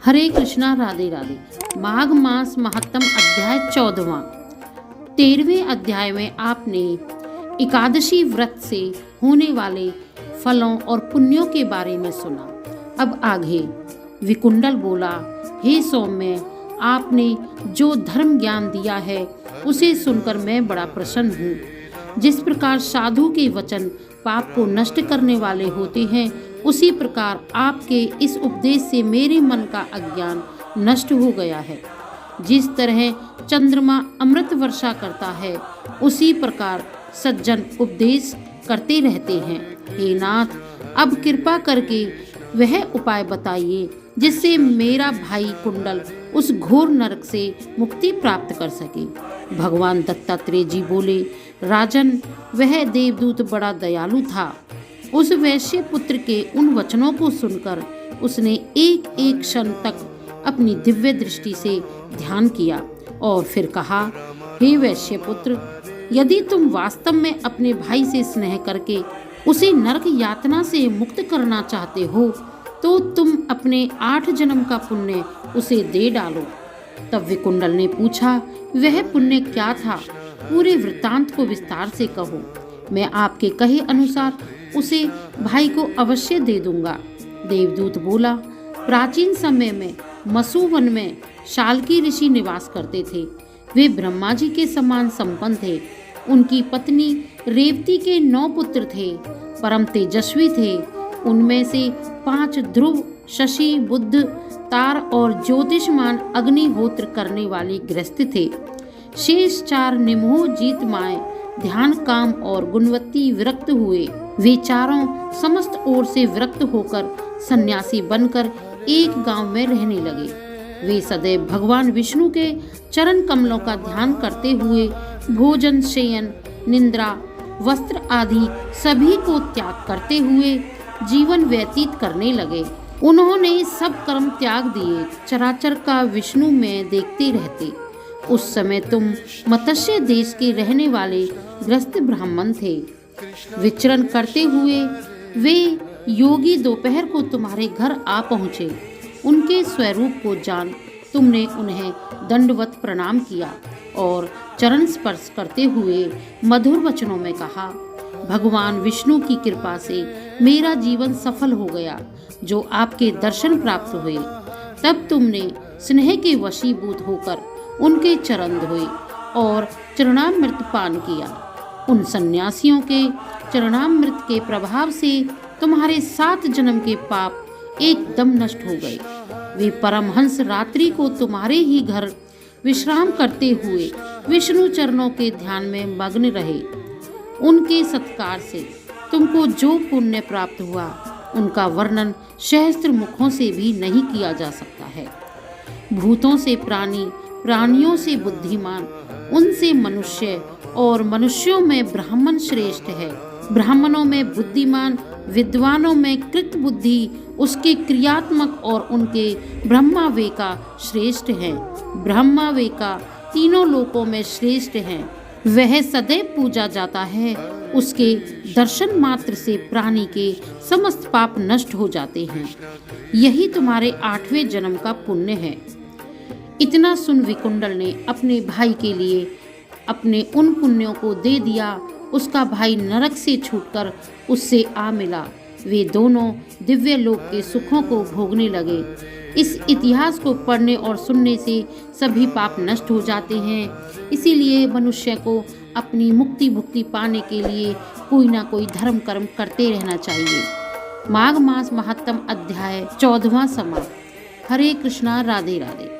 हरे कृष्णा, राधे राधे। माघ मास महात्म अध्याय 14वां। 13वें अध्याय में आपने एकादशी व्रत से होने वाले फलों और पुण्यों के बारे में सुना। अब आगे विकुंडल बोला, हे सौम्य, आपने जो धर्म ज्ञान दिया है उसे सुनकर मैं बड़ा प्रसन्न हूँ। जिस प्रकार साधु के वचन पाप को नष्ट करने वाले होते हैं, उसी प्रकार आपके इस उपदेश से मेरे मन का अज्ञान नष्ट हो गया है। जिस तरह चंद्रमा अमृत वर्षा करता है, उसी प्रकार सज्जन उपदेश करते रहते हैं। हे नाथ, अब कृपा करके वह उपाय बताइए जिससे मेरा भाई कुंडल उस घोर नरक से मुक्ति प्राप्त कर सके। भगवान दत्तात्रेय जी बोले, राजन, वह देवदूत बड़ा दयालु था। उस वैश्य पुत्र के उन वचनों को सुनकर उसने एक एक क्षण तक अपनी दिव्य दृष्टि से ध्यान किया और फिर कहा, हे वैश्य पुत्र, यदि तुम वास्तव में अपने भाई से स्नेह करके उसे नरक यातना से मुक्त करना चाहते हो, तो तुम अपने 8 जन्म का पुण्य उसे दे डालो। तब विकुंडल ने पूछा, वह पुण्य क्या था? पूरे वृत्तांत को विस्तार से कहो। मैं आपके कहे अनुसार उसे भाई को अवश्य दे दूंगा। देवदूत बोला, प्राचीन समय में मसूवन में शाल्की ऋषि निवास करते थे। वे ब्रह्मा जी के समान संपन्न थे। उनकी पत्नी रेवती के 9 पुत्र थे, परम तेजस्वी थे। उनमें से 5 ध्रुव, शशि, बुध, तार और ज्योतिषमान अग्निहोत्र करने वाले गृहस्थ थे। शेष 4 निम्हो जीत माए ध्यान, काम और गुणवत्ती विरक्त हुए। वे चारों समस्त ओर से विरक्त होकर सन्यासी बनकर एक गांव में रहने लगे। वे सदैव भगवान विष्णु के चरण कमलों का ध्यान करते हुए भोजन, शयन, निद्रा, वस्त्र आदि सभी को त्याग करते हुए जीवन व्यतीत करने लगे। उन्होंने सब कर्म त्याग दिए, चराचर का विष्णु में देखते रहते। उस समय तुम मत्स्य देश के रहने वाले गृहस्थ ब्राह्मण थे। विचरण करते हुए वे योगी दोपहर को तुम्हारे घर आ पहुँचे। उनके स्वरूप को जान तुमने उन्हें दंडवत प्रणाम किया और चरण स्पर्श करते हुए मधुर वचनों में कहा, भगवान विष्णु की कृपा से मेरा जीवन सफल हो गया, जो आपके दर्शन प्राप्त हुए। तब तुमने स्नेह के वशीभूत होकर उनके चरण धोए और चरणामृत पान किया। उन सन्यासियों के चरणामृत के प्रभाव से तुम्हारे 7 जन्म के पाप एकदम नष्ट हो गए। वे परमहंस रात्रि को तुम्हारे ही घर विश्राम करते हुए विष्णु चरणों के ध्यान में मग्न रहे। उनके सत्कार से तुमको जो पुण्य प्राप्त हुआ, उनका वर्णन सहस्त्र मुखों से भी नहीं किया जा सकता है। भूतों से प्राणी, प्राणियों से बुद्धिमान, उनसे मनुष्य और मनुष्यों में ब्राह्मण श्रेष्ठ है। ब्राह्मणों में बुद्धिमान, विद्वानों में कृत बुद्धि, उसके क्रियात्मक और उनके ब्रह्मावेका श्रेष्ठ हैं। ब्रह्मावेका तीनों लोकों में श्रेष्ठ हैं। वह सदैव पूजा जाता है। उसके दर्शन मात्र से प्राणी के समस्त पाप नष्ट हो जाते हैं। यही तुम्हारे 8वें जन्म का पुण्य है। इतना सुन विकुंडल ने अपने भाई के लिए अपने उन पुण्यों को दे दिया। उसका भाई नरक से छूटकर उससे आ मिला। वे दोनों दिव्य लोक के सुखों को भोगने लगे। इस इतिहास को पढ़ने और सुनने से सभी पाप नष्ट हो जाते हैं। इसीलिए मनुष्य को अपनी मुक्ति भुक्ति पाने के लिए कोई ना कोई धर्म कर्म करते रहना चाहिए। माघ मास महात्म अध्याय 14वां समाप्त। हरे कृष्णा, राधे राधे।